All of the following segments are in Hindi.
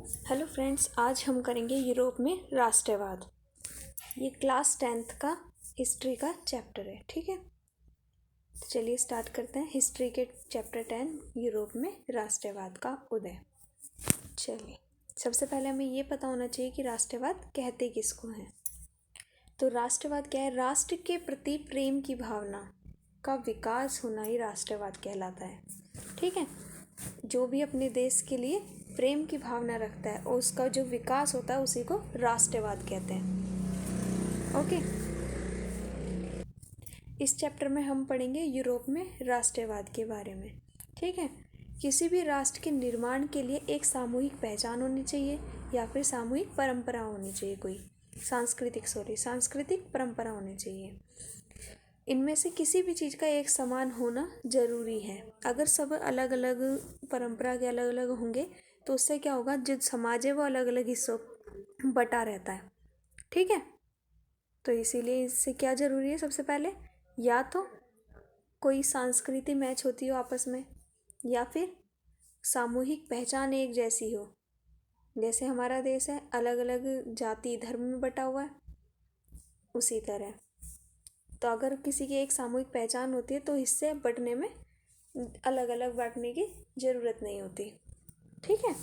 हेलो फ्रेंड्स, आज हम करेंगे यूरोप में राष्ट्रवाद। ये क्लास 10th का हिस्ट्री का चैप्टर है। ठीक है, तो चलिए स्टार्ट करते हैं। हिस्ट्री के चैप्टर 10 यूरोप में राष्ट्रवाद का उदय। चलिए, सबसे पहले हमें ये पता होना चाहिए कि राष्ट्रवाद कहते किसको हैं। तो राष्ट्रवाद क्या है? राष्ट्र के प्रति प्रेम की भावना का विकास होना ही राष्ट्रवाद कहलाता है। ठीक है, जो भी अपने देश के लिए प्रेम की भावना रखता है और उसका जो विकास होता है उसी को राष्ट्रवाद कहते हैं। ओके, इस चैप्टर में हम पढ़ेंगे यूरोप में राष्ट्रवाद के बारे में। ठीक है, किसी भी राष्ट्र के निर्माण के लिए एक सामूहिक पहचान होनी चाहिए या फिर सामूहिक परंपरा होनी चाहिए, कोई सांस्कृतिक परंपरा होनी चाहिए। इनमें से किसी भी चीज़ का एक समान होना जरूरी है। अगर सब अलग अलग परंपरा के अलग अलग होंगे तो उससे क्या होगा, जो समाज है वो अलग अलग हिस्सों बटा रहता है। ठीक है, तो इसीलिए इससे क्या ज़रूरी है, सबसे पहले या तो कोई सांस्कृतिक मैच होती हो आपस में, या फिर सामूहिक पहचान एक जैसी हो। जैसे हमारा देश है अलग अलग जाति धर्म में बटा हुआ है, उसी तरह तो अगर किसी की एक सामूहिक पहचान होती है तो इससे बटने में अलग अलग बांटने की ज़रूरत नहीं होती। ठीक है,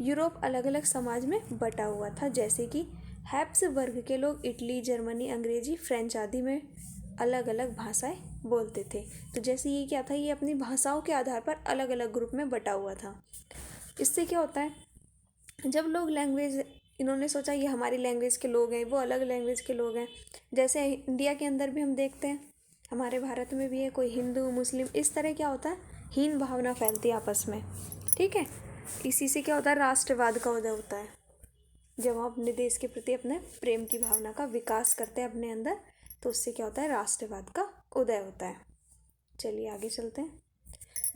यूरोप अलग अलग समाज में बटा हुआ था, जैसे कि हैप्स वर्ग के लोग इटली, जर्मनी, अंग्रेजी, फ्रेंच आदि में अलग अलग भाषाएं बोलते थे। तो जैसे ये क्या था, ये अपनी भाषाओं के आधार पर अलग अलग ग्रुप में बटा हुआ था। इससे क्या होता है, जब लोग लैंग्वेज, इन्होंने सोचा ये हमारी लैंग्वेज के लोग हैं, वो अलग लैंग्वेज के लोग हैं। जैसे इंडिया के अंदर भी हम देखते हैं, हमारे भारत में भी है, कोई हिंदू मुस्लिम, इस तरह क्या होता है, हीन भावना फैलती है आपस में। ठीक है, इसी से क्या होता है, राष्ट्रवाद का उदय होता है। जब हम अपने देश के प्रति अपने प्रेम की भावना का विकास करते हैं अपने अंदर, तो उससे क्या होता है, राष्ट्रवाद का उदय होता है। चलिए आगे चलते हैं।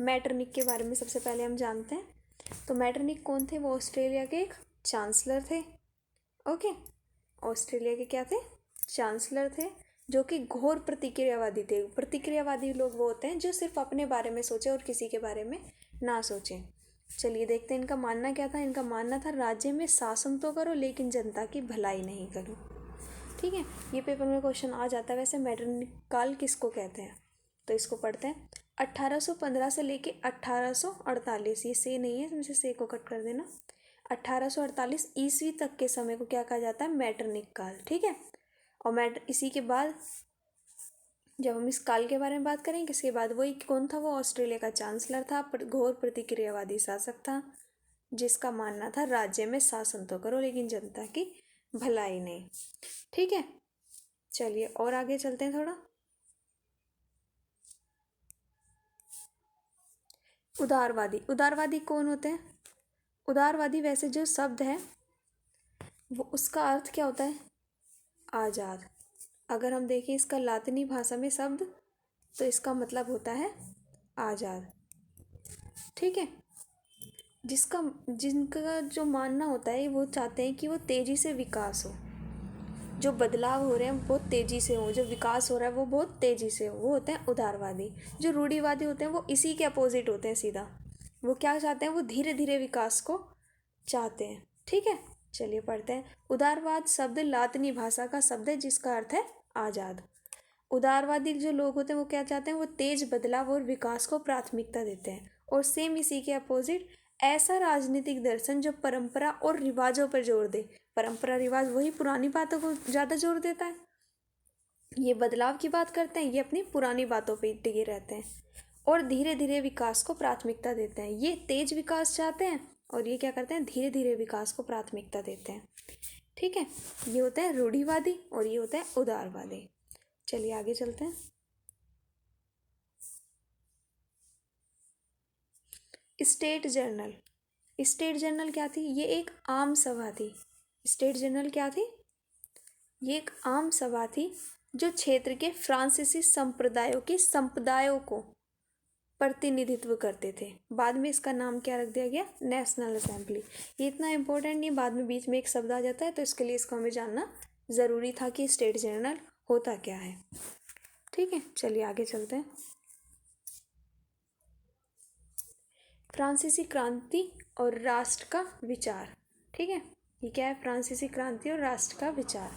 मैटरनिक के बारे में सबसे पहले हम जानते हैं। तो मैटरनिक कौन थे? वो ऑस्ट्रेलिया के एक चांसलर थे। ओके, ऑस्ट्रेलिया के क्या थे? चांसलर थे, जो कि घोर प्रतिक्रियावादी थे। प्रतिक्रियावादी लोग वो होते हैं जो सिर्फ अपने बारे में सोचे और किसी के बारे में ना सोचें। चलिए देखते हैं इनका मानना क्या था। इनका मानना था राज्य में शासन तो करो लेकिन जनता की भलाई नहीं करो। ठीक है, ये पेपर में क्वेश्चन आ जाता है। वैसे मैटरनिक काल किसको कहते हैं, तो इसको पढ़ते हैं। 1815 से लेके 1848, ये से नहीं है, मुझे से को कट कर देना। 1848 ईस्वी तक के समय को क्या कहा जाता है, मैटरनिक काल। ठीक है, और इसी के बाद जब हम इस काल के बारे में बात करेंगे, इसके बाद वही कौन था, वो ऑस्ट्रेलिया का चांसलर था, घोर प्रतिक्रियावादी शासक था, जिसका मानना था राज्य में शासन तो करो लेकिन जनता की भलाई नहीं। ठीक है, चलिए और आगे चलते हैं थोड़ा। उदारवादी, उदारवादी कौन होते हैं? उदारवादी वैसे जो शब्द है वो, उसका अर्थ क्या होता है, आज़ाद। अगर हम देखें इसका लातिनी भाषा में शब्द, तो इसका मतलब होता है आज़ाद। ठीक है, जिनका जो मानना होता है, वो चाहते हैं कि वो तेज़ी से विकास हो, जो बदलाव हो रहे हैं बहुत तेज़ी से हो, जो विकास हो रहा है वो बहुत तेज़ी से हो, वो होते हैं उदारवादी। जो रूढ़िवादी होते हैं वो इसी के अपोजिट होते हैं सीधा। वो क्या चाहते हैं, वो धीरे धीरे विकास को चाहते हैं। ठीक है, चलिए पढ़ते हैं। उदारवाद शब्द लातिनी भाषा का शब्द है जिसका अर्थ है आज़ाद। उदारवादी जो लोग होते हैं वो क्या चाहते हैं, वो तेज बदलाव और विकास को प्राथमिकता देते हैं। और सेम इसी के अपोजिट ऐसा राजनीतिक दर्शन जो परंपरा और रिवाजों पर जोर दे। परंपरा रिवाज वही पुरानी बातों को ज़्यादा जोर देता है, ये बदलाव की बात करते हैं, ये अपनी पुरानी बातों पे टिके रहते हैं और धीरे धीरे विकास को प्राथमिकता देते हैं। ये तेज विकास चाहते हैं और ये क्या करते हैं, धीरे धीरे विकास को प्राथमिकता देते हैं। ठीक है, ये होता है रूढ़िवादी और ये होता है उदारवादी। चलिए आगे चलते हैं। स्टेट जर्नल, स्टेट जर्नल क्या थी, ये एक आम सभा थी। स्टेट जर्नल क्या थी, ये एक आम सभा थी जो क्षेत्र के फ्रांसीसी संप्रदायों के संप्रदायों को प्रतिनिधित्व करते थे। बाद में इसका नाम क्या रख दिया गया, नेशनल असेंबली। ये इतना इंपॉर्टेंट नहीं, बाद में बीच में एक शब्द आ जाता है तो इसके लिए इसको हमें जानना ज़रूरी था कि स्टेट जर्नल होता क्या है। ठीक है, चलिए आगे चलते हैं। फ्रांसीसी क्रांति और राष्ट्र का विचार। ठीक है, ये क्या है, फ्रांसीसी क्रांति और राष्ट्र का विचार।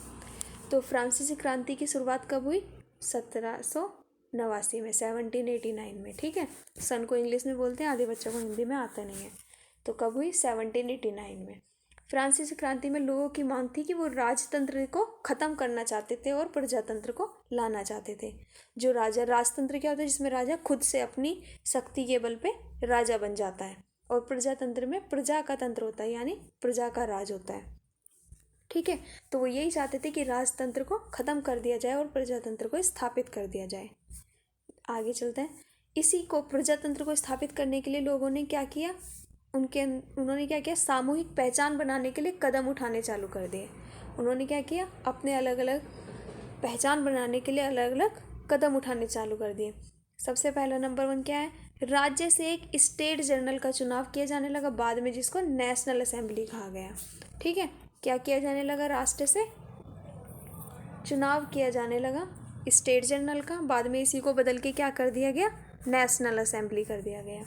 तो फ्रांसीसी क्रांति की शुरुआत कब हुई? 1789 में, 1789 में। ठीक है, सन को इंग्लिश में बोलते हैं, आधे बच्चों को हिंदी में आता नहीं है। तो कब हुई? 1789 में। फ्रांसीसी क्रांति में लोगों की मांग थी कि वो राजतंत्र को ख़त्म करना चाहते थे और प्रजातंत्र को लाना चाहते थे। जो राजा, राजतंत्र क्या होता है? जिसमें राजा खुद से अपनी शक्ति के बल पे राजा बन जाता है, और प्रजातंत्र में प्रजा का तंत्र होता है, यानी प्रजा का राज होता है। ठीक है, तो वो यही चाहते थे कि राजतंत्र को ख़त्म कर दिया जाए और प्रजातंत्र को स्थापित कर दिया जाए। आगे चलते हैं। इसी को, प्रजातंत्र को स्थापित करने के लिए लोगों ने क्या किया? उन्होंने क्या किया? सामूहिक पहचान बनाने के लिए कदम उठाने चालू कर दिए। उन्होंने क्या किया? अपने अलग अलग पहचान बनाने के लिए अलग अलग कदम उठाने चालू कर दिए। सबसे पहला नंबर 1 क्या है? राज्य से एक स्टेट जनरल का चुनाव किया जाने लगा, बाद में जिसको नेशनल असेंबली कहा गया। ठीक है, क्या किया जाने लगा? राष्ट्र से चुनाव किया जाने लगा स्टेट जनरल का, बाद में इसी को बदल के क्या कर दिया गया? नेशनल असेंबली कर दिया गया।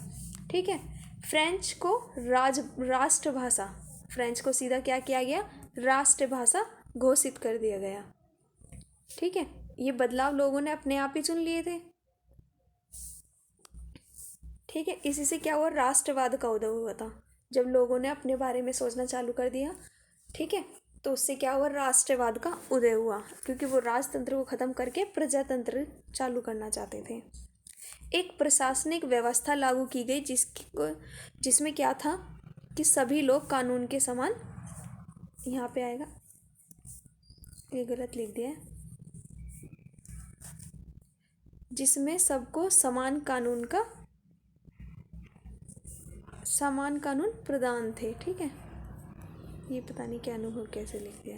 ठीक है, फ्रेंच को राष्ट्रभाषा, फ्रेंच को सीधा क्या किया गया? राष्ट्रभाषा घोषित कर दिया गया। ठीक है, ये बदलाव लोगों ने अपने आप ही चुन लिए थे। ठीक है, इसी से क्या हुआ? राष्ट्रवाद का उदय हुआ था, जब लोगों ने अपने बारे में सोचना चालू कर दिया। ठीक है, तो उससे क्या हुआ? राष्ट्रवाद का उदय हुआ, क्योंकि वो राजतंत्र को ख़त्म करके प्रजातंत्र चालू करना चाहते थे। एक प्रशासनिक व्यवस्था लागू की गई जिसमें क्या था कि सभी लोग कानून के समान, यहाँ पे आएगा, ये गलत लिख दिया है, जिसमें सबको समान कानून प्रदान थे। ठीक है, ये पता नहीं क्या अनुभव कैसे लिख दिया।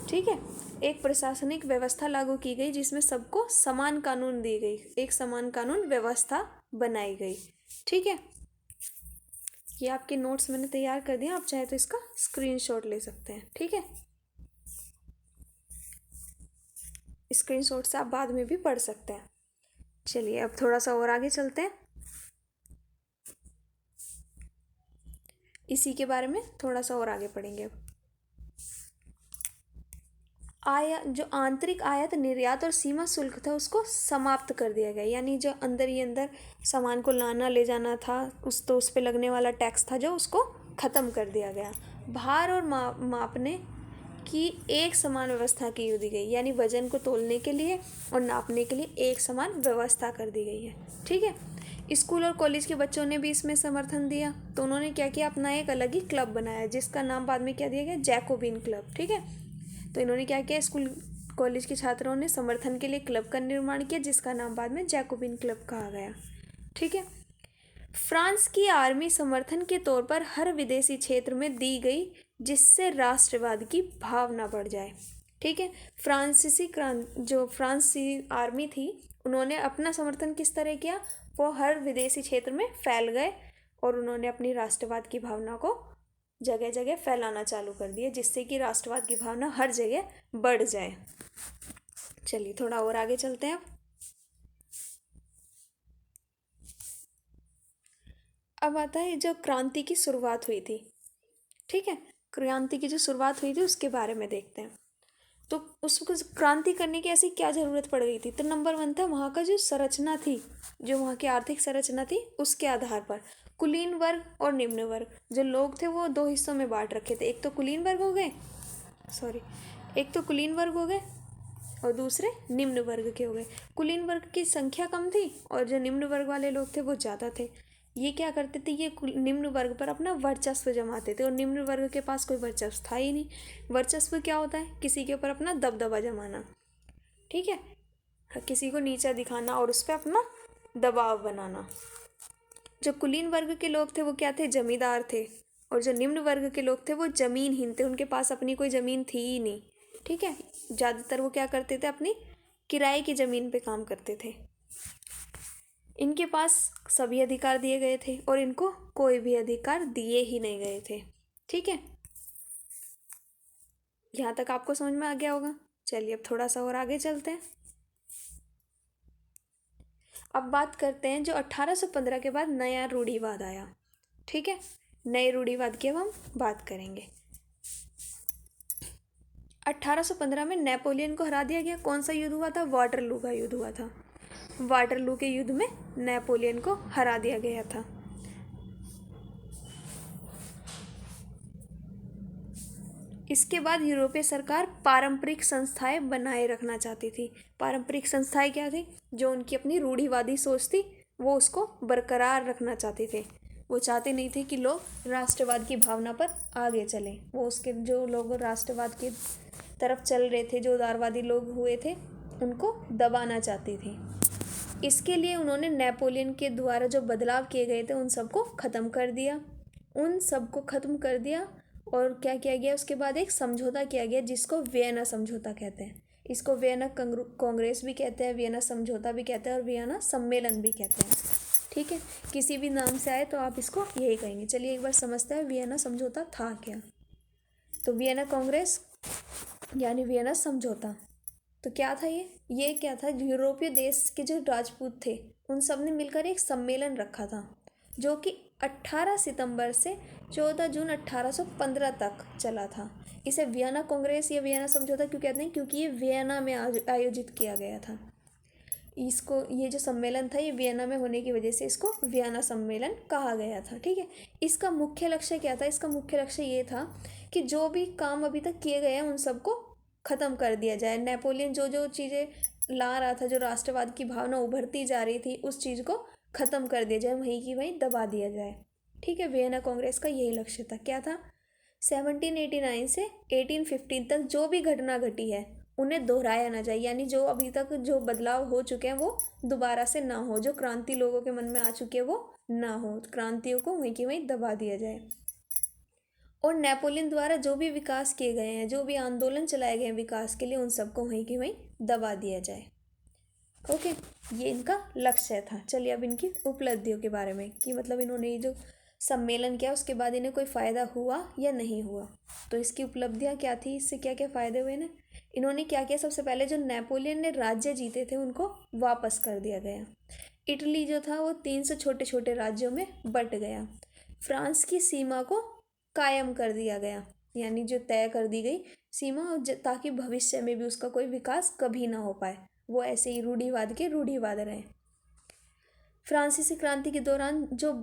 ठीक है, एक प्रशासनिक व्यवस्था लागू की गई जिसमें सबको समान कानून दी गई, एक समान कानून व्यवस्था बनाई गई। ठीक है, ये आपके नोट्स मैंने तैयार कर दिया, आप चाहे तो इसका स्क्रीनशॉट ले सकते हैं। ठीक है, स्क्रीनशॉट से आप बाद में भी पढ़ सकते हैं। चलिए अब थोड़ा सा और आगे चलते हैं, इसी के बारे में थोड़ा सा और आगे पढ़ेंगे। अब जो आंतरिक आयात निर्यात और सीमा शुल्क था उसको समाप्त कर दिया गया, यानी जो अंदर ही अंदर सामान को लाना ले जाना था, उस पे लगने वाला टैक्स था जो, उसको ख़त्म कर दिया गया। भार और मापने की एक समान व्यवस्था की दी गई, यानी वजन को तोलने के लिए और नापने के लिए एक समान व्यवस्था कर दी गई है। ठीक है, स्कूल और कॉलेज के बच्चों ने भी इसमें समर्थन दिया, तो उन्होंने क्या किया? अपना एक अलग ही क्लब बनाया, जिसका नाम बाद में क्या दिया गया? Jacobin club. ठीक है, तो इन्होंने क्या किया? स्कूल कॉलेज के छात्रों ने समर्थन के लिए क्लब का निर्माण किया, जिसका नाम बाद में जैकोबिन क्लब कहा गया। ठीक है, फ्रांस की आर्मी समर्थन के तौर पर हर विदेशी क्षेत्र में दी गई, जिससे राष्ट्रवाद की भावना बढ़ जाए। ठीक है, जो फ्रांसीसी आर्मी थी, उन्होंने अपना समर्थन किस तरह किया? वो हर विदेशी क्षेत्र में फैल गए और उन्होंने अपनी राष्ट्रवाद की भावना को जगह जगह फैलाना चालू कर दिया, जिससे कि राष्ट्रवाद की भावना हर जगह बढ़ जाए। चलिए थोड़ा और आगे चलते हैं। अब आता है जो क्रांति की शुरुआत हुई थी। ठीक है, क्रांति की जो शुरुआत हुई थी उसके बारे में देखते हैं। तो उसको क्रांति करने की ऐसी क्या ज़रूरत पड़ गई थी? तो नंबर 1 था वहाँ का जो संरचना थी, जो वहाँ की आर्थिक संरचना थी, उसके आधार पर कुलीन वर्ग और निम्न वर्ग जो लोग थे वो 2 हिस्सों में बांट रखे थे। एक तो कुलीन वर्ग हो गए और दूसरे निम्न वर्ग के हो गए। कुलीन वर्ग की संख्या कम थी और जो निम्न वर्ग वाले लोग थे वो ज़्यादा थे। ये क्या करते थे? ये निम्न वर्ग पर अपना वर्चस्व जमाते थे और निम्न वर्ग के पास कोई वर्चस्व था ही नहीं। वर्चस्व क्या होता है? किसी के ऊपर अपना दबदबा जमाना। ठीक है, किसी को नीचा दिखाना और उस पर अपना दबाव बनाना। जो कुलीन वर्ग के लोग थे वो क्या थे? जमींदार थे, और जो निम्न वर्ग के लोग थे वो जमीनहीन थे, उनके पास अपनी कोई ज़मीन थी ही नहीं। ठीक है, ज़्यादातर वो क्या करते थे? अपनी किराए की ज़मीन पे काम करते थे। इनके पास सभी अधिकार दिए गए थे और इनको कोई भी अधिकार दिए ही नहीं गए थे। ठीक है, यहाँ तक आपको समझ में आ गया होगा। चलिए अब थोड़ा सा और आगे चलते हैं। अब बात करते हैं जो 1815 के बाद नया रूढ़िवाद आया। ठीक है, नए रूढ़िवाद की अब हम बात करेंगे। 1815 में नेपोलियन को हरा दिया गया। कौन सा युद्ध हुआ था? वाटरलू का युद्ध हुआ था। वाटरलू के युद्ध में नेपोलियन को हरा दिया गया था। इसके बाद यूरोपीय सरकार पारंपरिक संस्थाएं बनाए रखना चाहती थी। पारंपरिक संस्थाएं क्या थी? जो उनकी अपनी रूढ़िवादी सोच थी वो उसको बरकरार रखना चाहते थे। वो चाहते नहीं थे कि लोग राष्ट्रवाद की भावना पर आगे चलें। वो उसके जो लोग राष्ट्रवाद की तरफ चल रहे थे, जो उदारवादी लोग हुए थे, उनको दबाना चाहती थी। इसके लिए उन्होंने नेपोलियन के द्वारा जो बदलाव किए गए थे उन सबको ख़त्म कर दिया। और क्या किया गया? उसके बाद एक समझौता किया गया जिसको वियना समझौता कहते हैं। इसको वियना कांग्रेस भी कहते हैं, वियना समझौता भी कहते हैं और वियना सम्मेलन भी कहते हैं। ठीक है, किसी भी नाम से आए तो आप इसको यही कहेंगे। चलिए एक बार समझते हैं वियना समझौता था क्या। तो वियना कांग्रेस यानी वियना समझौता, तो क्या था ये क्या था? यूरोपीय देश के जो राजपूत थे उन सब ने मिलकर एक सम्मेलन रखा था जो कि 18 सितंबर से 14 जून 1815 तक चला था। इसे वियना कांग्रेस या वियना समझौता क्यों कहते हैं? क्योंकि ये वियना में आयोजित किया गया था। ये जो सम्मेलन था ये वियना में होने की वजह से इसको वियना सम्मेलन कहा गया था। ठीक है, इसका मुख्य लक्ष्य क्या था? इसका मुख्य लक्ष्य ये था कि जो भी काम अभी तक किए गए हैं उन सबको ख़त्म कर दिया जाए। नेपोलियन जो जो चीज़ें ला रहा था, जो राष्ट्रवाद की भावना उभरती जा रही थी, उस चीज़ को ख़त्म कर दिया जाए, वहीं की वहीं दबा दिया जाए। ठीक है, वियना कांग्रेस का यही लक्ष्य था। क्या था? 1789 से 1815 तक जो भी घटना घटी है उन्हें दोहराया ना जाए, यानी जो अभी तक जो बदलाव हो चुके हैं वो दोबारा से ना हो। जो क्रांति लोगों के मन में आ चुकी है वो ना हो। क्रांतियों को वहीं की वहीं दबा दिया जाए। और नेपोलियन द्वारा जो भी विकास किए गए हैं, जो भी आंदोलन चलाए गए हैं विकास के लिए, उन सबको वहीं की वहीं दबा दिया जाए। ओके, ये इनका लक्ष्य था। चलिए अब इनकी उपलब्धियों के बारे में, कि मतलब इन्होंने ये जो सम्मेलन किया उसके बाद इन्हें कोई फ़ायदा हुआ या नहीं हुआ। तो इसकी उपलब्धियां क्या थी, इससे क्या क्या फ़ायदे हुए ना? इन्होंने क्या किया? सबसे पहले जो नेपोलियन ने राज्य जीते थे उनको वापस कर दिया गया। इटली जो था वो 300 छोटे छोटे राज्यों में बट गया। फ्रांस की सीमा को कायम कर दिया गया, यानी जो तय कर दी गई सीमा, ताकि भविष्य में भी उसका कोई विकास कभी ना हो पाए, वो ऐसे ही रूढ़िवाद के रूढ़िवाद रहे। फ्रांसीसी क्रांति के दौरान जो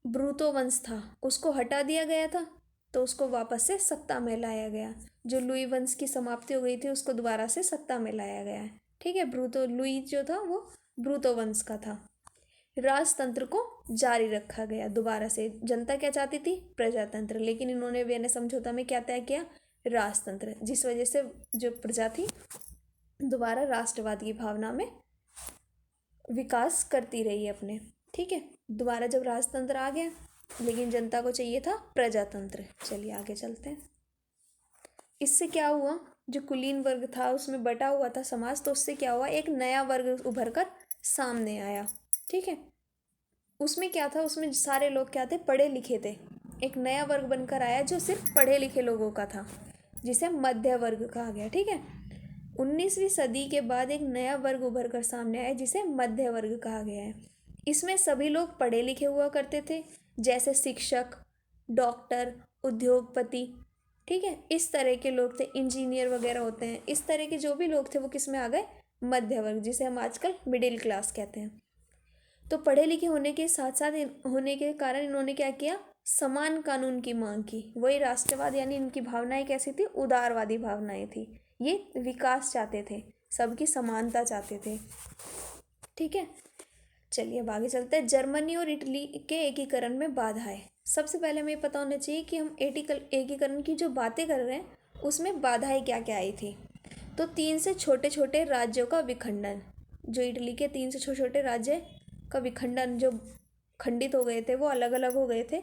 ब्रूतो वंश था उसको हटा दिया गया था, तो उसको वापस से सत्ता में लाया गया। जो लुई वंश की समाप्ति हो गई थी उसको दोबारा से सत्ता में लाया गया है। ठीक है, लुई जो था वो ब्रूतो वंश का था। राजतंत्र को जारी रखा गया दोबारा से। जनता क्या चाहती थी? प्रजातंत्र। लेकिन इन्होंने वियना समझौता में क्या तय किया? राजतंत्र, जिस वजह से जो प्रजा थी दोबारा राष्ट्रवाद की भावना में विकास करती रही अपने। ठीक है, दोबारा जब राजतंत्र आ गया, लेकिन जनता को चाहिए था प्रजातंत्र। चलिए आगे चलते हैं। इससे क्या हुआ? जो कुलीन वर्ग था उसमें बटा हुआ था समाज, तो उससे क्या हुआ? एक नया वर्ग उभर कर सामने आया। ठीक है, उसमें क्या था? उसमें सारे लोग क्या थे? पढ़े लिखे थे। एक नया वर्ग बनकर आया जो सिर्फ पढ़े लिखे लोगों का था, जिसे मध्य वर्ग कहा गया। ठीक है, 19वीं सदी के बाद एक नया वर्ग उभर कर सामने आया जिसे मध्य वर्ग कहा गया है। इसमें सभी लोग पढ़े लिखे हुआ करते थे, जैसे शिक्षक, डॉक्टर, उद्योगपति। ठीक है, इस तरह के लोग थे, इंजीनियर वगैरह होते हैं। इस तरह के जो भी लोग थे वो किस में आ गए? मध्य वर्ग, जिसे हम आजकल मिडिल क्लास कहते हैं। तो पढ़े लिखे होने के साथ साथ होने के कारण इन्होंने क्या किया? समान कानून की मांग की। वही राष्ट्रवाद, यानी इनकी भावनाएं कैसी थी? उदारवादी भावनाएं थी। ये विकास चाहते थे, सबकी समानता चाहते थे। ठीक है, चलिए अब आगे चलते हैं। जर्मनी और इटली के एकीकरण में बाधाएं। सबसे पहले हमें पता होना चाहिए कि हम एकीकरण की जो बातें कर रहे हैं उसमें बाधाएं क्या क्या आई थी। तो 3 से छोटे छोटे राज्यों का विखंडन। जो इटली के 3 से छोटे छोटे राज्य का विखंडन, जो खंडित हो गए थे, वो अलग अलग हो गए थे,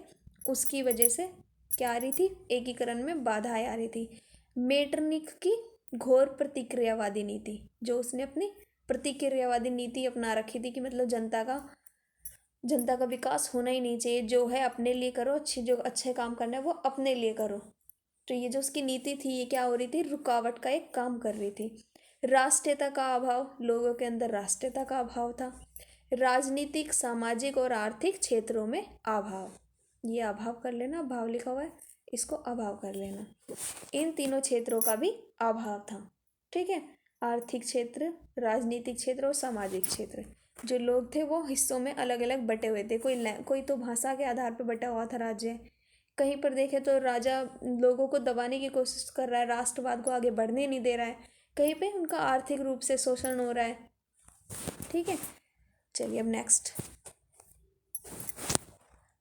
उसकी वजह से क्या आ रही थी? एकीकरण में बाधाएं आ रही थी। मेटरनिख की घोर प्रतिक्रियावादी नीति, जो उसने अपनी प्रतिक्रियावादी नीति अपना रखी थी कि मतलब जनता का विकास होना ही नहीं चाहिए, जो है अपने लिए करो, जो अच्छे काम करना है वो अपने लिए करो। तो ये जो उसकी नीति थी ये क्या हो रही थी? रुकावट का एक काम कर रही थी। राष्ट्रीयता का अभाव, लोगों के अंदर राष्ट्रीयता का अभाव था। राजनीतिक, सामाजिक और आर्थिक क्षेत्रों में अभाव। ये अभाव कर लेना, अभाव लिखा हुआ है, इसको अभाव कर लेना। इन तीनों क्षेत्रों का भी अभाव था। ठीक है, आर्थिक क्षेत्र, राजनीतिक क्षेत्र और सामाजिक क्षेत्र। जो लोग थे वो हिस्सों में अलग अलग बटे हुए थे। कोई तो भाषा के आधार पर बटा हुआ था राज्य। कहीं पर देखे तो राजा लोगों को दबाने की कोशिश कर रहा है, राष्ट्रवाद को आगे बढ़ने नहीं दे रहा है। कहीं पे उनका आर्थिक रूप से शोषण हो रहा है। ठीक है, चलिए अब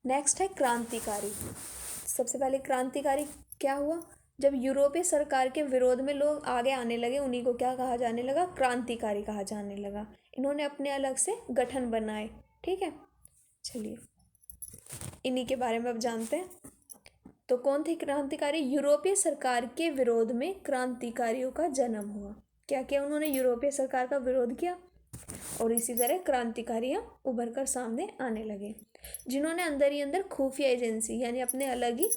नेक्स्ट है क्रांतिकारी। सबसे पहले क्रांतिकारी क्या हुआ? जब यूरोपीय सरकार के विरोध में लोग आगे आने लगे, उन्हीं को क्या कहा जाने लगा? क्रांतिकारी कहा जाने लगा। इन्होंने अपने अलग से गठन बनाए। ठीक है, चलिए इन्हीं के बारे में अब जानते हैं। तो कौन थे क्रांतिकारी? यूरोपीय सरकार के विरोध में क्रांतिकारियों का जन्म हुआ। क्या किया उन्होंने? यूरोपीय सरकार का विरोध किया और इसी तरह क्रांतिकारियां उभर कर सामने आने लगे, जिन्होंने अंदर ही अंदर खुफिया एजेंसी यानी अपने अलग ही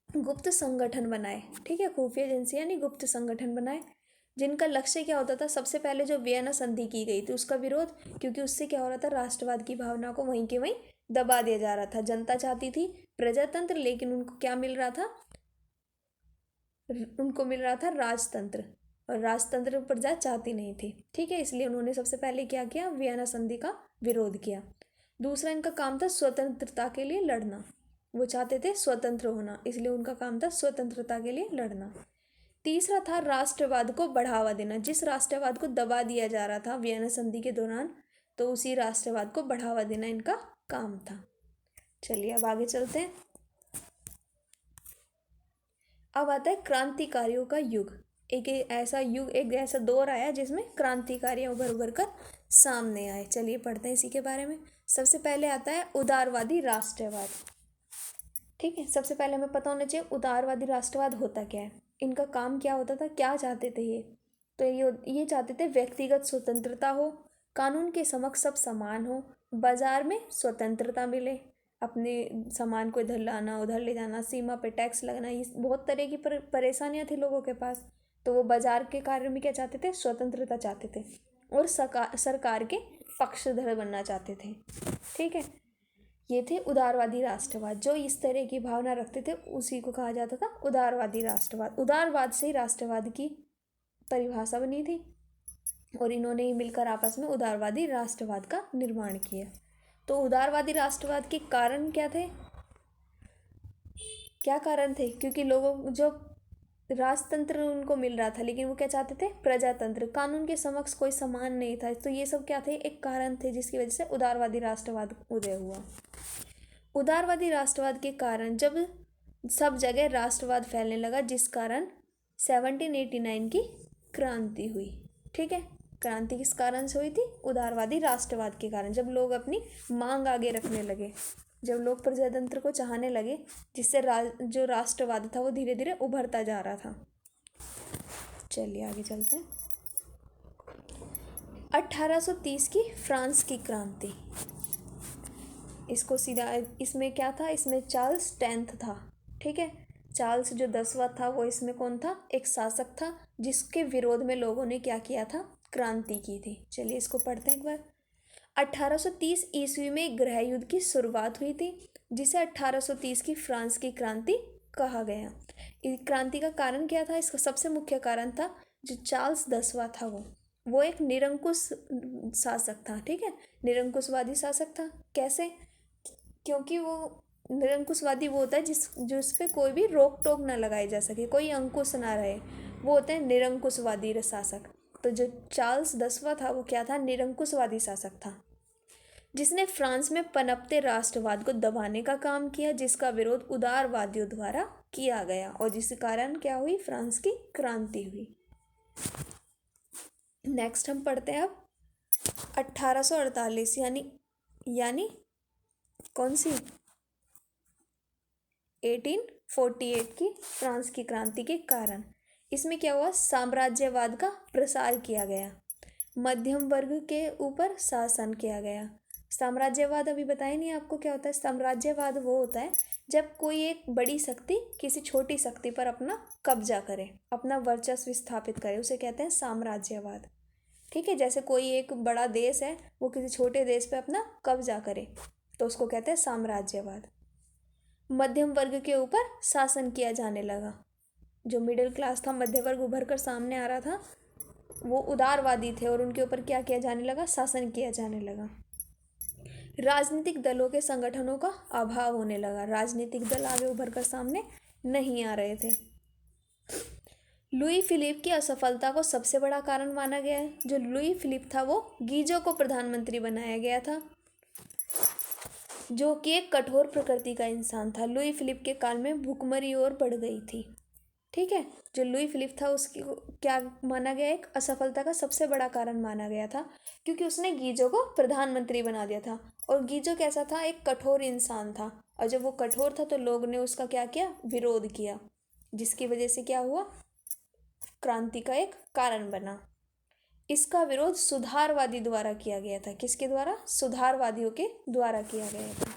गुप्त संगठन बनाए। ठीक है, खुफिया एजेंसी यानी गुप्त संगठन बनाए, जिनका लक्ष्य क्या होता था? सबसे पहले जो वियना संधि की गई थी उसका विरोध, क्योंकि उससे क्या हो रहा था? राष्ट्रवाद की भावना को वहीं के वहीं दबा दिया जा रहा था। जनता चाहती थी प्रजातंत्र, लेकिन उनको क्या मिल रहा था? उनको मिल रहा था राजतंत्र, और राजतंत्र प्रजा चाहती नहीं थी। ठीक है, इसलिए उन्होंने सबसे पहले क्या किया? वियना संधि का विरोध किया। दूसरा इनका काम था स्वतंत्रता के लिए लड़ना। वो चाहते थे स्वतंत्र होना, इसलिए उनका काम था स्वतंत्रता के लिए लड़ना। तीसरा था राष्ट्रवाद को बढ़ावा देना। जिस राष्ट्रवाद को दबा दिया जा रहा था वियना संधि के दौरान, तो उसी राष्ट्रवाद को बढ़ावा देना इनका काम था। चलिए अब आगे चलते हैं। अब आता है क्रांतिकारियों का युग। एक ऐसा युग, एक ऐसा दौर आया जिसमें क्रांतिकारियां उभर उभर कर सामने आए। चलिए पढ़ते हैं इसी के बारे में। सबसे पहले आता है उदारवादी राष्ट्रवाद। ठीक है, सबसे पहले हमें पता होना चाहिए उदारवादी राष्ट्रवाद होता क्या है, इनका काम क्या होता था, क्या चाहते थे ये? तो ये चाहते थे व्यक्तिगत स्वतंत्रता हो, कानून के समक्ष सब समान हो, बाजार में स्वतंत्रता मिले, अपने सामान को इधर लाना उधर ले जाना, सीमा पे टैक्स लगना, ये बहुत तरह की परेशानियां थी लोगों के पास। तो वो बाजार के कार्य में क्या चाहते थे? स्वतंत्रता चाहते थे, और सरकार के पक्षधर बनना चाहते थे। ठीक है, ये थे उदारवादी राष्ट्रवाद। जो इस तरह की भावना रखते थे उसी को कहा जाता था उदारवादी राष्ट्रवाद। उदारवाद से ही राष्ट्रवाद की परिभाषा बनी थी, और इन्होंने ही मिलकर आपस में उदारवादी राष्ट्रवाद का निर्माण किया। तो उदारवादी राष्ट्रवाद के कारण क्या थे? क्या कारण थे? क्योंकि लोगों जो राजतंत्र उनको मिल रहा था, लेकिन वो क्या चाहते थे? प्रजातंत्र, कानून के समक्ष कोई समान नहीं था। तो ये सब क्या थे? एक कारण थे जिसकी वजह से उदारवादी राष्ट्रवाद उदय हुआ। उदारवादी राष्ट्रवाद के कारण जब सब जगह राष्ट्रवाद फैलने लगा, जिस कारण 1789 की क्रांति हुई। ठीक है, क्रांति किस कारण से हुई थी? उदारवादी राष्ट्रवाद के कारण। जब लोग अपनी मांग आगे रखने लगे, जब लोग प्रजातंत्र को चाहने लगे, जिससे जो राष्ट्रवाद था वो धीरे धीरे उभरता जा रहा था। चलिए आगे चलते हैं। 1830 की फ्रांस की क्रांति। इसको सीधा, इसमें क्या था? इसमें चार्ल्स 10th था। ठीक है, चार्ल्स जो 10वां था वो इसमें कौन था? एक शासक था, जिसके विरोध में लोगों ने क्या किया था? क्रांति की थी। चलिए इसको पढ़ते हैं एक बार। 1830 ईस्वी में गृह युद्ध की शुरुआत हुई थी, जिसे 1830 की फ्रांस की क्रांति कहा गया। इस क्रांति का कारण क्या था? इसका सबसे मुख्य कारण था जो चार्ल्स 10वां था वो एक निरंकुश शासक था। ठीक है, निरंकुशवादी शासक था। कैसे? क्योंकि वो निरंकुशवादी वो होता है जिस पे कोई भी रोक टोक ना लगाई जा सके, कोई अंकुश ना रहे, वो होते हैं निरंकुशवादी शासक। तो जो चार्ल्स 10वां था वो क्या था? निरंकुशवादी शासक था, जिसने फ्रांस में पनपते राष्ट्रवाद को दबाने का काम किया, जिसका विरोध उदारवादियों द्वारा किया गया, और जिस कारण क्या हुई? फ्रांस की क्रांति हुई। नेक्स्ट हम पढ़ते हैं अब 1848 यानी कौन सी? 1848 की फ्रांस की क्रांति के कारण। इसमें क्या हुआ? साम्राज्यवाद का प्रसार किया गया, मध्यम वर्ग के ऊपर शासन किया गया। साम्राज्यवाद अभी बताया नहीं आपको क्या होता है? साम्राज्यवाद वो होता है जब कोई एक बड़ी शक्ति किसी छोटी शक्ति पर अपना कब्जा करे, अपना वर्चस्व स्थापित करे, उसे कहते हैं साम्राज्यवाद। ठीक है, जैसे कोई एक बड़ा देश है, वो किसी छोटे देश पे अपना कब्जा करे, तो उसको कहते हैं साम्राज्यवाद। मध्यम वर्ग के ऊपर शासन किया जाने लगा। जो मिडिल क्लास था, मध्य वर्ग उभर कर सामने आ रहा था, वो उदारवादी थे और उनके ऊपर क्या किया जाने लगा, शासन किया जाने लगा। राजनीतिक दलों के संगठनों का अभाव होने लगा, राजनीतिक दल आगे उभर कर सामने नहीं आ रहे थे। लुई फिलिप की असफलता को सबसे बड़ा कारण माना गया है। जो लुई फिलिप था वो गीजो को प्रधानमंत्री बनाया गया था, जो कि एक कठोर प्रकृति का इंसान था। लुई फिलिप के काल में भुखमरी और बढ़ गई थी। ठीक है, जो लुई फिलिप था उसकी क्या माना गया, एक असफलता का सबसे बड़ा कारण माना गया था, क्योंकि उसने गीजो को प्रधानमंत्री बना दिया था। और गीजो कैसा था, एक कठोर इंसान था, और जब वो कठोर था तो लोग ने उसका क्या किया, विरोध किया, जिसकी वजह से क्या हुआ, क्रांति का एक कारण बना। इसका विरोध सुधारवादी द्वारा किया गया था। किसके द्वारा, सुधारवादियों के द्वारा किया गया था।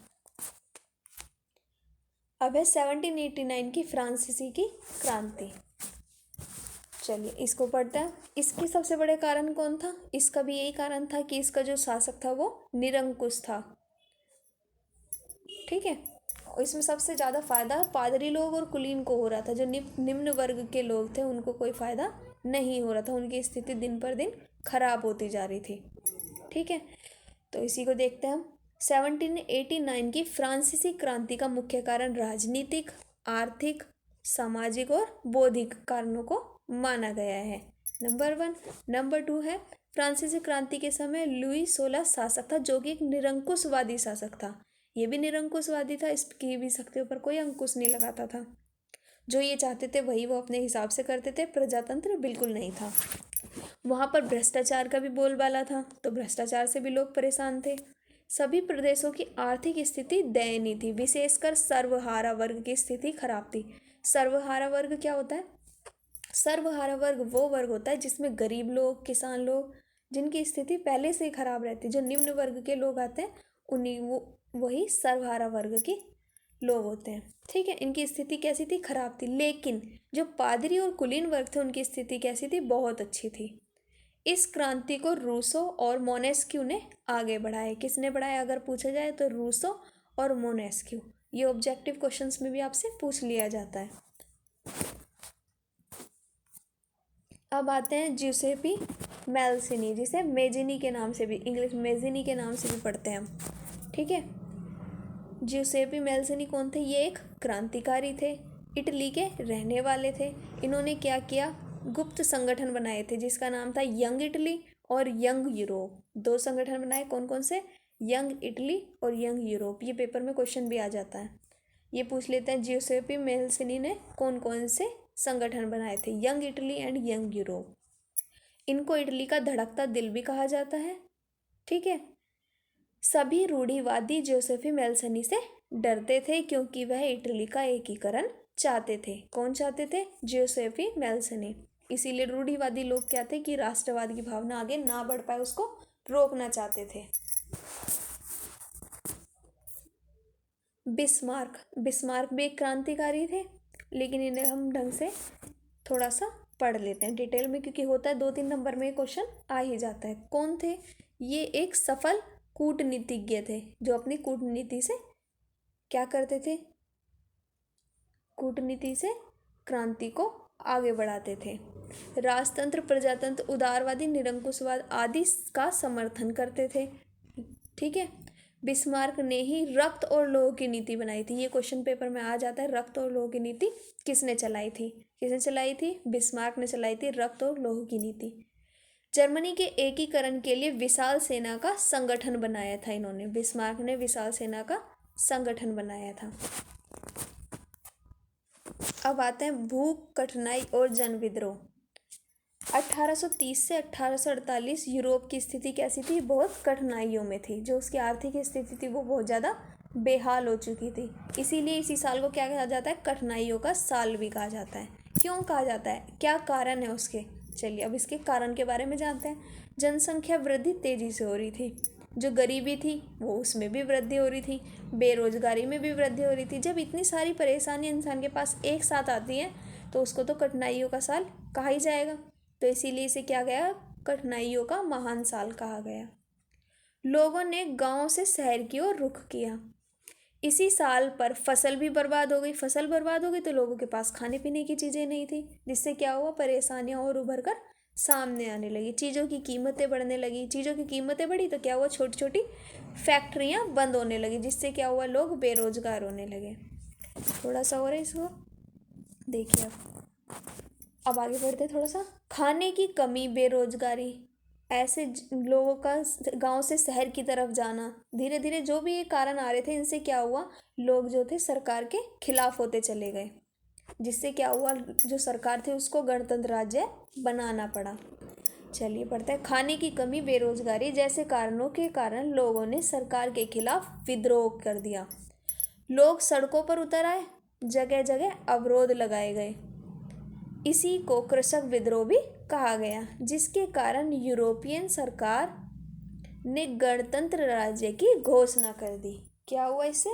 अब है 1789 की फ्रांसीसी की क्रांति। चलिए इसको पढ़ते हैं। इसके सबसे बड़े कारण कौन था, इसका भी यही कारण था कि इसका जो शासक था वो निरंकुश था। ठीक है, इसमें सबसे ज़्यादा फायदा पादरी लोग और कुलीन को हो रहा था। जो निम्न वर्ग के लोग थे उनको कोई फायदा नहीं हो रहा था, उनकी स्थिति दिन पर दिन खराब होती जा रही थी। ठीक है, तो इसी को देखते हैं हम। 1789 की फ्रांसीसी क्रांति का मुख्य कारण राजनीतिक, आर्थिक, सामाजिक और बौद्धिक कारणों को माना गया है, नंबर 1। नंबर 2 है, फ्रांसीसी क्रांति के समय लुई 16 शासक था, जो कि एक निरंकुशवादी शासक था। ये भी निरंकुशवादी था, इसकी भी सख्ती ऊपर कोई अंकुश नहीं लगाता था। जो ये चाहते थे वही वो अपने हिसाब से करते थे, प्रजातंत्र बिल्कुल नहीं था। वहाँ पर भ्रष्टाचार का भी बोलबाला था, तो भ्रष्टाचार से भी लोग परेशान थे। सभी प्रदेशों की आर्थिक स्थिति दयनीय थी, विशेषकर सर्वहारा वर्ग की स्थिति खराब थी। सर्वहारा वर्ग क्या होता है, सर्वहारा वर्ग वो वर्ग होता है जिसमें गरीब लोग, किसान लोग, जिनकी स्थिति पहले से ही खराब रहती है। जो निम्न वर्ग के लोग आते हैं उन्हीं वही सर्वहारा वर्ग के लोग होते हैं। ठीक है, इनकी स्थिति कैसी थी, खराब थी। लेकिन जो पादरी और कुलीन वर्ग थे उनकी स्थिति कैसी थी, बहुत अच्छी थी। इस क्रांति को रूसो और मोनेस्क्यू ने आगे बढ़ाया। किसने बढ़ाया अगर पूछा जाए तो रूसो और मोनेस्क्यू। ये ऑब्जेक्टिव क्वेश्चंस में भी आपसे पूछ लिया जाता है। अब आते हैं ज्यूसेपी मैल्सिनी, जिसे मेजिनी के नाम से भी, इंग्लिश मेजिनी के नाम से भी पढ़ते हैं हम। ठीक है, ज्यूसेपी मैल्सिनी कौन थे, ये एक क्रांतिकारी थे, इटली के रहने वाले थे। इन्होंने क्या किया, गुप्त संगठन बनाए थे जिसका नाम था यंग इटली और यंग यूरोप। दो संगठन बनाए, कौन कौन से, यंग इटली और यंग यूरोप। ये पेपर में क्वेश्चन भी आ जाता है, ये पूछ लेते हैं ज्यूसेपी मैल्सिनी ने कौन कौन से संगठन बनाए थे, young Italy and young Europe. इनको इटली का धड़कता दिल भी कहा जाता है। ठीक है, सभी रूढ़िवादी जोसेफी मेल्सनी से डरते थे क्योंकि वह इटली का एकीकरण चाहते थे। कौन चाहते थे, जोसेफी मेल्सनी। इसीलिए रूढ़िवादी लोग क्या थे कि राष्ट्रवाद की भावना आगे ना बढ़ पाए, उसको रोकना चाहते थे। बिस्मार्क, बिस्मार्क भी एक क्रांतिकारी थे, लेकिन इन्हें हम ढंग से थोड़ा सा पढ़ लेते हैं डिटेल में, क्योंकि होता है 2-3 नंबर में क्वेश्चन आ ही जाता है। कौन थे, ये एक सफल कूटनीतिज्ञ थे, जो अपनी कूटनीति से क्या करते थे, कूटनीति से क्रांति को आगे बढ़ाते थे। राजतंत्र, प्रजातंत्र, उदारवादी, निरंकुशवाद आदि का समर्थन करते थे। ठीक है, बिस्मार्क ने ही रक्त और लोह की नीति बनाई थी। ये क्वेश्चन पेपर में आ जाता है, रक्त और लोह की नीति किसने चलाई थी, किसने चलाई थी, बिस्मार्क ने चलाई थी रक्त और लोह की नीति। जर्मनी के एकीकरण के लिए विशाल सेना का संगठन बनाया था इन्होंने, बिस्मार्क ने विशाल सेना का संगठन बनाया था। अब आते हैं भूख, कठिनाई और जन विद्रोह। 1830 से 1848 यूरोप की स्थिति कैसी थी, बहुत कठिनाइयों में थी। जो उसकी आर्थिक स्थिति थी वो बहुत ज़्यादा बेहाल हो चुकी थी। इसीलिए इसी साल को क्या कहा जाता है, कठिनाइयों का साल भी कहा जाता है। क्यों कहा जाता है, क्या कारण है उसके, चलिए अब इसके कारण के बारे में जानते हैं। जनसंख्या वृद्धि तेज़ी से हो रही थी, जो गरीबी थी वो उसमें भी वृद्धि हो रही थी, बेरोजगारी में भी वृद्धि हो रही थी। जब इतनी सारी परेशानी इंसान के पास एक साथ आती हैं तो उसको तो कठिनाइयों का साल कहा ही जाएगा। तो इसीलिए इसे क्या गया, कठिनाइयों का महान साल कहा गया। लोगों ने गांव से शहर की ओर रुख किया। इसी साल पर फसल भी बर्बाद हो गई। फसल बर्बाद हो गई तो लोगों के पास खाने पीने की चीज़ें नहीं थी, जिससे क्या हुआ, परेशानियां और उभर कर सामने आने लगी। चीज़ों की कीमतें बढ़ने लगी। चीज़ों की कीमतें बढ़ी तो क्या हुआ, छोटी छोटी फैक्ट्रियां बंद होने लगी, जिससे क्या हुआ, लोग बेरोजगार होने लगे। थोड़ा सा और है इसको देखिए। अब आगे बढ़ते थोड़ा सा। खाने की कमी, बेरोजगारी, ऐसे लोगों का गांव से शहर की तरफ जाना, धीरे धीरे जो भी ये कारण आ रहे थे, इनसे क्या हुआ, लोग जो थे सरकार के खिलाफ होते चले गए, जिससे क्या हुआ, जो सरकार थी उसको गणतंत्र राज्य बनाना पड़ा। चलिए पढ़ते हैं। खाने की कमी, बेरोजगारी जैसे कारणों के कारण लोगों ने सरकार के खिलाफ विद्रोह कर दिया। लोग सड़कों पर उतर आए, जगह जगह अवरोध लगाए गए। इसी को कृषक विद्रोह भी कहा गया, जिसके कारण यूरोपियन सरकार ने गणतंत्र राज्य की घोषणा कर दी। क्या हुआ इससे,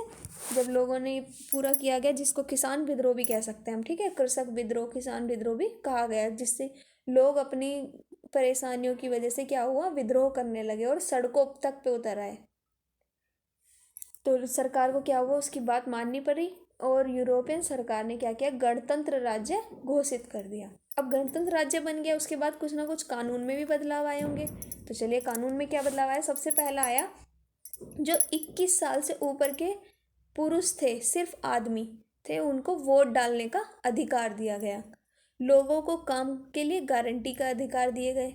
जब लोगों ने पूरा किया गया, जिसको किसान विद्रोह भी कह सकते हैं हम, ठीक है, कृषक विद्रोह, किसान विद्रोह भी कहा गया, जिससे लोग अपनी परेशानियों की वजह से क्या हुआ, विद्रोह करने लगे और सड़कों तक पे उतर आए। तो सरकार को क्या हुआ, उसकी बात माननी पड़ी और यूरोपियन सरकार ने क्या किया, गणतंत्र राज्य घोषित कर दिया। अब गणतंत्र राज्य बन गया, उसके बाद कुछ ना कुछ कानून में भी बदलाव आए होंगे। तो चलिए, कानून में क्या बदलाव आया। सबसे पहला आया, जो 21 साल से ऊपर के पुरुष थे, सिर्फ आदमी थे, उनको वोट डालने का अधिकार दिया गया। लोगों को काम के लिए गारंटी का अधिकार दिए गए,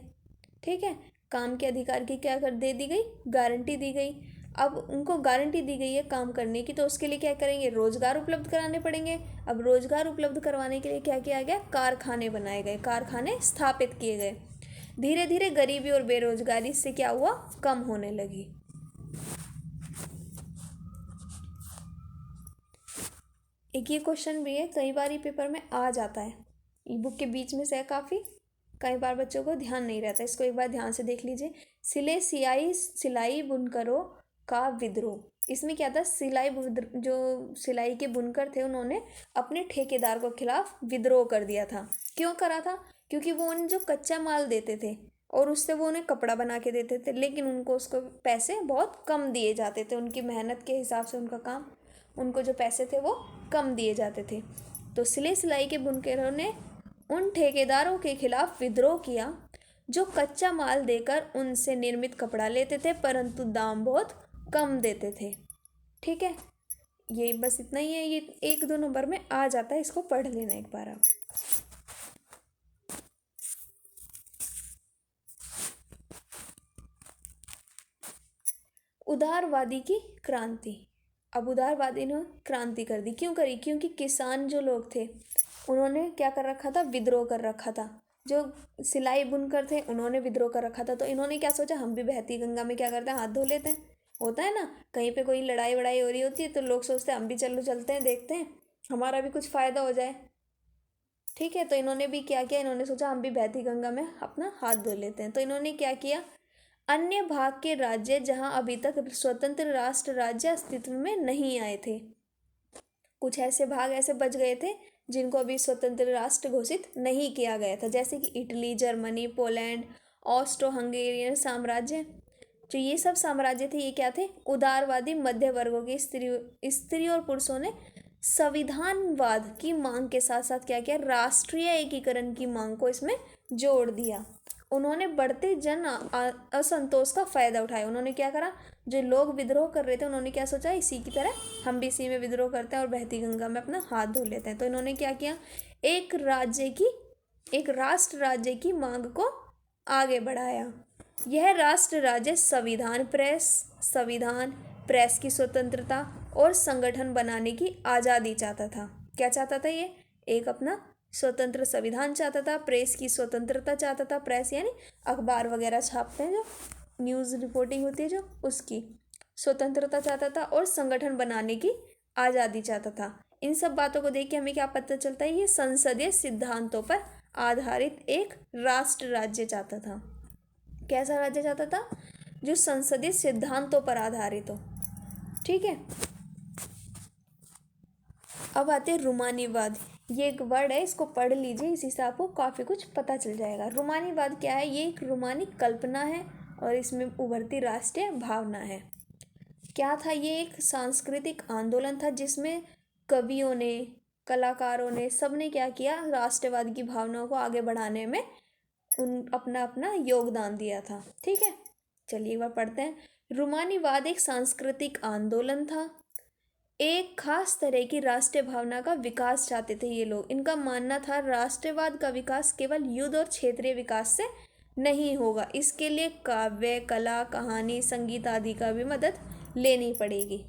ठीक है, काम के अधिकार की क्या कर दे दी गई, गारंटी दी गई। अब उनको गारंटी दी गई है काम करने की, तो उसके लिए क्या करेंगे, रोजगार उपलब्ध कराने पड़ेंगे। अब रोजगार उपलब्ध करवाने के लिए क्या किया गया, कारखाने बनाए गए, कारखाने स्थापित किए गए। धीरे धीरे गरीबी और बेरोजगारी से क्या हुआ, कम होने लगी। एक ये क्वेश्चन भी है, कई बार ये पेपर में आ जाता है, ई बुक के बीच में से है काफ़ी, कई बार बच्चों को ध्यान नहीं रहता। इसको एक बार ध्यान से देख लीजिए। सिलाई बुनकरों का विद्रोह। इसमें क्या था, जो सिलाई के बुनकर थे, उन्होंने अपने ठेकेदार को खिलाफ विद्रोह कर दिया था। क्यों करा था, क्योंकि वो उन्हें जो कच्चा माल देते थे और उससे वो उन्हें कपड़ा बना के देते थे, लेकिन उनको उसको पैसे बहुत कम दिए जाते थे। उनकी मेहनत के हिसाब से उनका काम, उनको जो पैसे थे वो कम दिए जाते थे। तो सिलाई के बुनकरों ने उन ठेकेदारों के खिलाफ विद्रोह किया जो कच्चा माल देकर उनसे निर्मित कपड़ा लेते थे, परंतु दाम बहुत कम देते थे। ठीक है, ये बस इतना ही है, ये 1-2 नंबर में आ जाता है, इसको पढ़ लेना एक बार आप। उदारवादी की क्रांति। अब उदारवादी ने क्रांति कर दी, क्यों करी, क्योंकि किसान जो लोग थे उन्होंने क्या कर रखा था, विद्रोह कर रखा था। जो सिलाई बुनकर थे उन्होंने विद्रोह कर रखा था, तो इन्होंने क्या सोचा, हम भी बहती गंगा में क्या करते हैं, हाथ धो लेते हैं। होता है ना, कहीं पे कोई लड़ाई वड़ाई हो रही होती है तो लोग सोचते हैं हम भी चलते हैं, देखते हैं, हमारा भी कुछ फ़ायदा हो जाए। ठीक है, तो इन्होंने भी क्या किया, इन्होंने सोचा हम भी बहती गंगा में अपना हाथ धो लेते हैं। तो इन्होंने क्या किया, अन्य भाग के राज्य जहां अभी तक स्वतंत्र राष्ट्र राज्य अस्तित्व में नहीं आए थे, कुछ ऐसे भाग ऐसे बच गए थे जिनको अभी स्वतंत्र राष्ट्र घोषित नहीं किया गया था, जैसे कि Italy, Germany, Poland, Austro Hungarian साम्राज्य। जो ये सब साम्राज्य थे, ये क्या थे, उदारवादी मध्य वर्गों के स्त्री और पुरुषों ने संविधानवाद की मांग के साथ साथ क्या किया, राष्ट्रीय एकीकरण की मांग को इसमें जोड़ दिया। उन्होंने बढ़ते जन असंतोष का फायदा उठाया। उन्होंने क्या करा, जो लोग विद्रोह कर रहे थे उन्होंने क्या सोचा, इसी की तरह हम भी इसी में विद्रोह करते हैं और बहती गंगा में अपना हाथ धो लेते हैं। तो इन्होंने क्या किया, एक राष्ट्र राज्य की मांग को आगे बढ़ाया। यह राष्ट्र राज्य संविधान, प्रेस की स्वतंत्रता और संगठन बनाने की आज़ादी चाहता था। क्या चाहता था ये, एक अपना स्वतंत्र संविधान चाहता था, प्रेस की स्वतंत्रता चाहता था, प्रेस यानी अखबार वगैरह छापते हैं, जो न्यूज़ रिपोर्टिंग होती है जो, उसकी स्वतंत्रता चाहता था और संगठन बनाने की आज़ादी चाहता था। इन सब बातों को देख के हमें क्या पता चलता है, ये संसदीय सिद्धांतों पर आधारित एक राष्ट्र राज्य चाहता था। कैसा राज्य चाहता था, जो संसदीय सिद्धांतों पर आधारित हो। ठीक है, अब आते हैं रूमानीवाद। ये एक वर्ड है, इसको पढ़ लीजिए, इसी से आपको काफ़ी कुछ पता चल जाएगा। रूमानीवाद क्या है, ये एक रूमानी कल्पना है और इसमें उभरती राष्ट्रीय भावना है। क्या था ये? एक सांस्कृतिक आंदोलन था जिसमें कवियों ने, कलाकारों ने, सबने क्या किया, राष्ट्रवाद की भावनाओं को आगे बढ़ाने में अपना अपना योगदान दिया था। ठीक है, चलिए एक बार पढ़ते हैं। रूमानीवाद एक सांस्कृतिक आंदोलन था। एक खास तरह की राष्ट्रीय भावना का विकास चाहते थे ये लोग। इनका मानना था राष्ट्रवाद का विकास केवल युद्ध और क्षेत्रीय विकास से नहीं होगा, इसके लिए काव्य, कला, कहानी, संगीत आदि का भी मदद लेनी पड़ेगी।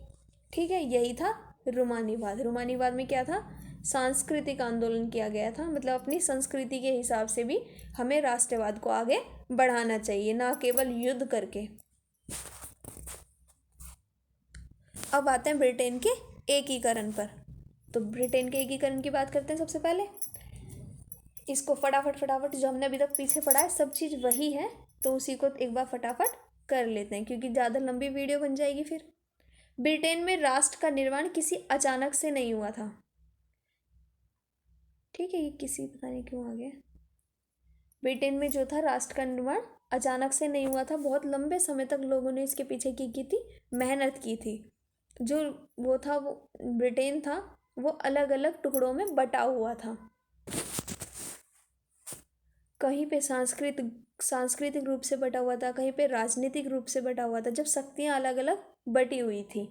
ठीक है, यही था रूमानीवाद। रूमानीवाद में क्या था? सांस्कृतिक आंदोलन किया गया था, मतलब अपनी संस्कृति के हिसाब से भी हमें राष्ट्रवाद को आगे बढ़ाना चाहिए, ना केवल युद्ध करके। अब आते हैं ब्रिटेन के एकीकरण पर। तो ब्रिटेन के एकीकरण की बात करते हैं सबसे पहले। इसको फटाफट फटाफट, जो हमने अभी तक पीछे पढ़ा है सब चीज़ वही है, तो उसी को एक बार फटाफट कर लेते हैं क्योंकि ज़्यादा लंबी वीडियो बन जाएगी फिर। ब्रिटेन में राष्ट्र का निर्माण किसी अचानक से नहीं हुआ था। ठीक है, ये किसी पता नहीं क्यों आ गया। ब्रिटेन में जो था राष्ट्र का निर्माण अचानक से नहीं हुआ था, बहुत लंबे समय तक लोगों ने इसके पीछे की थी, मेहनत की थी। जो वो था, वो ब्रिटेन था, वो अलग अलग टुकड़ों में बटा हुआ था। कहीं पे सांस्कृतिक रूप से बटा हुआ था, कहीं पे राजनीतिक रूप से बटा हुआ था, जब शक्तियां अलग अलग बटी हुई थी।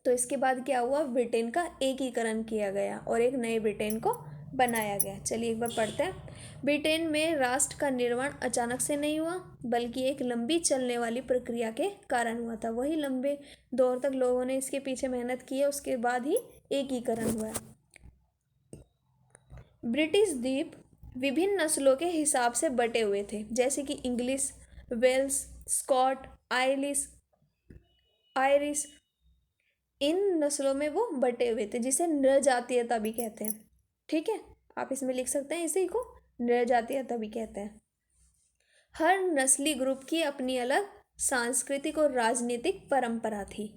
तो इसके बाद क्या हुआ? ब्रिटेन का एकीकरण किया गया और एक नए ब्रिटेन को बनाया गया। चलिए एक बार पढ़ते हैं। ब्रिटेन में राष्ट्र का निर्माण अचानक से नहीं हुआ, बल्कि एक लंबी चलने वाली प्रक्रिया के कारण हुआ था। वही लंबे दौर तक लोगों ने इसके पीछे मेहनत की है, उसके बाद ही एकीकरण हुआ। ब्रिटिश द्वीप विभिन्न नस्लों के हिसाब से बटे हुए थे, जैसे कि इंग्लिश, वेल्स, स्कॉट, आयरिश। इन नस्लों में वो बटे हुए थे, जिसे नृजातीयता भी कहते हैं। ठीक है, आप इसमें लिख सकते हैं, इसी को नृजातीयता भी कहते हैं। हर नस्ली ग्रुप की अपनी अलग सांस्कृतिक और राजनीतिक परंपरा थी।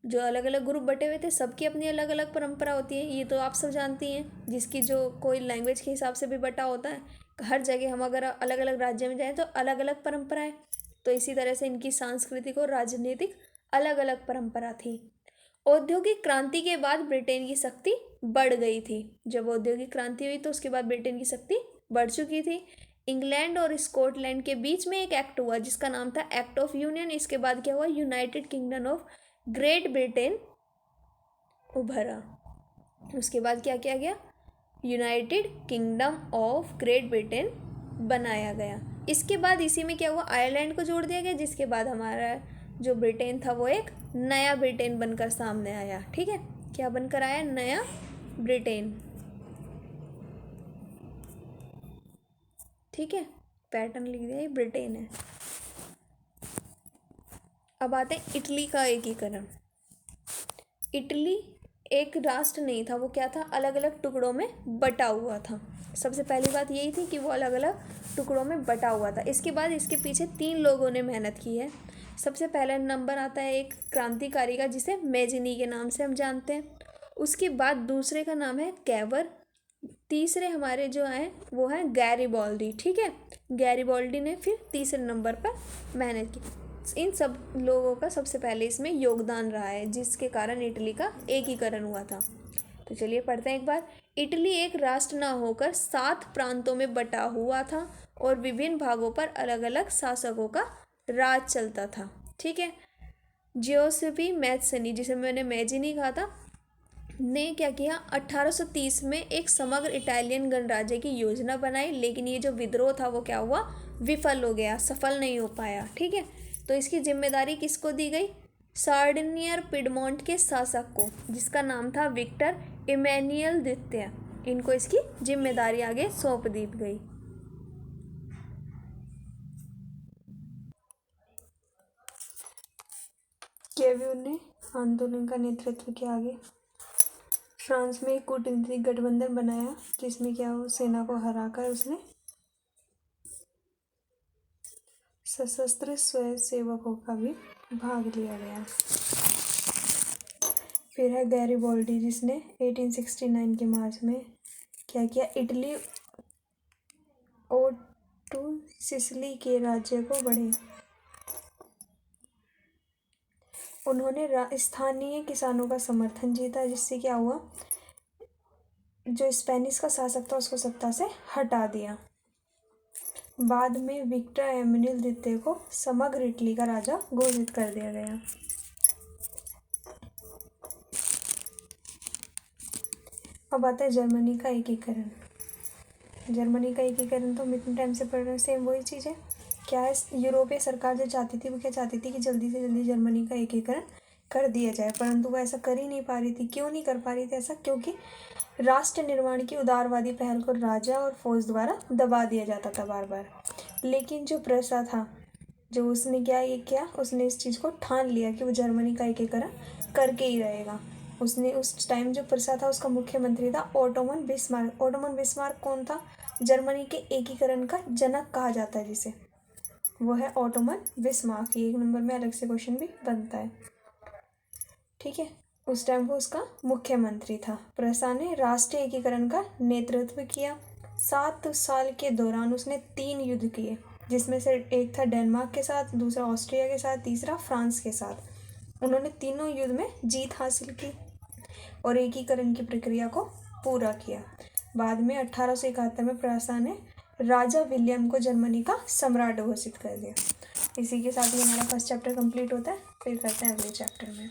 जो अलग अलग ग्रुप बटे हुए थे, सबकी अपनी अलग अलग परंपरा होती है, ये तो आप सब जानती हैं। जिसकी जो कोई लैंग्वेज के हिसाब से भी बटा होता है, हर जगह हम अगर अलग अलग राज्य में जाएं तो अलग अलग परंपरा है। तो इसी तरह से इनकी सांस्कृतिक और राजनीतिक अलग अलग परंपरा थी। औद्योगिक क्रांति के बाद ब्रिटेन की शक्ति बढ़ गई थी। जब औद्योगिक क्रांति हुई तो उसके बाद ब्रिटेन की शक्ति बढ़ चुकी थी। इंग्लैंड और स्कॉटलैंड के बीच में एक एक्ट हुआ जिसका नाम था एक्ट ऑफ यूनियन। इसके बाद क्या हुआ? United kingdom of great Britain उभरा। उसके बाद क्या किया गया? United kingdom of great Britain बनाया गया। इसके बाद इसी में क्या हुआ? आयरलैंड को जोड़ दिया गया, जिसके बाद हमारा जो ब्रिटेन था वो एक नया ब्रिटेन बनकर सामने आया। ठीक है, क्या बनकर आया? नया ब्रिटेन। ठीक है, पैटर्न लिख दिया, ये ब्रिटेन है। अब आते हैं इटली का एकीकरण। इटली एक राष्ट्र नहीं था, वो क्या था? अलग अलग टुकड़ों में बटा हुआ था। सबसे पहली बात यही थी कि वो अलग अलग टुकड़ों में बटा हुआ था। इसके बाद इसके पीछे 3 लोगों ने मेहनत की है। सबसे पहला नंबर आता है एक क्रांतिकारी का, जिसे मैजिनी के नाम से हम जानते हैं। उसके बाद दूसरे का नाम है कैवर। तीसरे हमारे जो हैं वो हैं गैरिबॉल्डी। ठीक है, गैरिबॉल्डी ने फिर तीसरे नंबर पर मेहनत की। इन सब लोगों का सबसे पहले इसमें योगदान रहा है, जिसके कारण इटली का एकीकरण हुआ था। तो चलिए पढ़ते हैं एक बार। इटली एक राष्ट्र न होकर 7 प्रांतों में बटा हुआ था और विभिन्न भागों पर अलग अलग शासकों का राज चलता था। ठीक है, जियोसेपी मैत्सनी, जिसे मैंने मैजिनी कहा था, ने क्या किया? 1830 में एक समग्र इटालियन गणराज्य की योजना बनाई, लेकिन ये जो विद्रोह था वो क्या हुआ? विफल हो गया, सफल नहीं हो पाया। ठीक है, तो इसकी जिम्मेदारी किसको दी गई? सार्डिनियर पिडमोंट के शासक को, जिसका नाम था विक्टर इमैनुएल द्वितीय। इनको इसकी जिम्मेदारी आगे सौंप दी गई। कैव्यूर ने आंदोलन का नेतृत्व किया। आगे फ्रांस में एक कूटनीतिक गठबंधन बनाया, जिसमें क्या हो? सेना को हराकर उसने सशस्त्र स्वयंसेवकों का भी भाग लिया गया। फिर है गैरिबॉल्डी, जिसने 1869 के मार्च में क्या किया? इटली और सिसिली के राज्य को बढ़े। उन्होंने स्थानीय किसानों का समर्थन जीता, जिससे क्या हुआ, जो स्पेनिश का शासक था उसको सत्ता से हटा दिया। बाद में विक्टर एमनुएल द्वितीय को समग्र इटली का राजा घोषित कर दिया गया। अब आता है जर्मनी का एकीकरण। जर्मनी का एकीकरण तो हम इतने टाइम से पढ़ रहे हैं, सेम वही चीज़ है। क्या है, यूरोपीय सरकार जो चाहती थी वो क्या चाहती थी कि जल्दी से जल्दी जर्मनी का एकीकरण कर दिया जाए, परंतु वो ऐसा कर ही नहीं पा रही थी। क्यों नहीं कर पा रही थी ऐसा? क्योंकि राष्ट्र निर्माण की उदारवादी पहल को राजा और फौज द्वारा दबा दिया जाता था बार बार। लेकिन जो प्रसा था, जो उसने किया, उसने इस चीज़ को ठान लिया कि वो जर्मनी का एकीकरण करके ही रहेगा। उसने उस टाइम जो प्रसा था उसका मुख्यमंत्री था ओटोमन बिस्मार्क। ओटोमन बिस्मार्क कौन था? जर्मनी के एकीकरण का जनक कहा जाता है जिसे, वो है ओटोमन बिस्मार्क। ये 1 नंबर में अलग से क्वेश्चन भी बनता है, ठीक है। उस टाइम वो उसका मुख्यमंत्री था। प्रसा ने राष्ट्रीय एकीकरण का नेतृत्व किया। 7 साल के दौरान उसने 3 युद्ध किए, जिसमें से एक था डेनमार्क के साथ, दूसरा ऑस्ट्रिया के साथ, तीसरा फ्रांस के साथ। उन्होंने तीनों युद्ध में जीत हासिल की और एकीकरण की प्रक्रिया को पूरा किया। बाद में 1871 में प्रसा ने राजा विलियम को जर्मनी का सम्राट घोषित कर दिया। इसी के साथ ही हमारा फर्स्ट चैप्टर कंप्लीट होता है। फिर करते हैं अगले चैप्टर में।